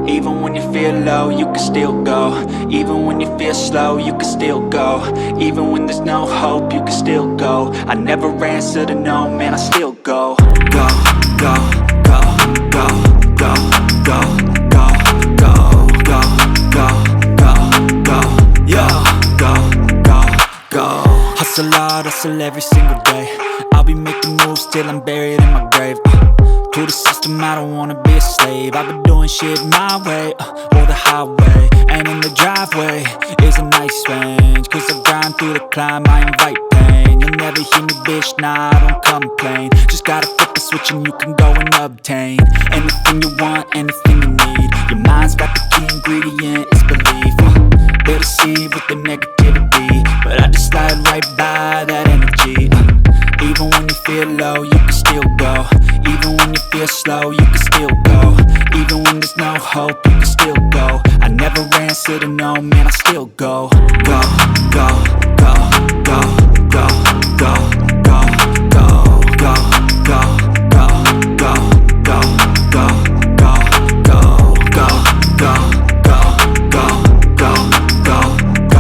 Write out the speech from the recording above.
Even when you feel low, you can still go. Even when you feel slow, you can still go. Even when there's no hope, you can still go. I never answer to no, man, I still go. Go, go, go, go, go, go, go, go, go, go, go, go, yo, go, go, go. Hustle hard, hustle every single day. I'll be making moves till I'm buried in my grave. To the system, I don't wanna be a slave. I've been doing shit my way, or the highway. And in the driveway is a nice range, cause I grind through the climb, I invite pain. You'll never hear me, bitch, nah, I don't complain. Just gotta flip the switch and you can go and obtain anything you want, anything you need. Your mind's got the key ingredient, it's belief. They deceive with the negativity, but I just slide right by that energy. Even when you feel low, you can still go. Even when you feel slow, you can still go. Even when there's no hope, you can still go. I never answer to no, man, I still go. Go, go,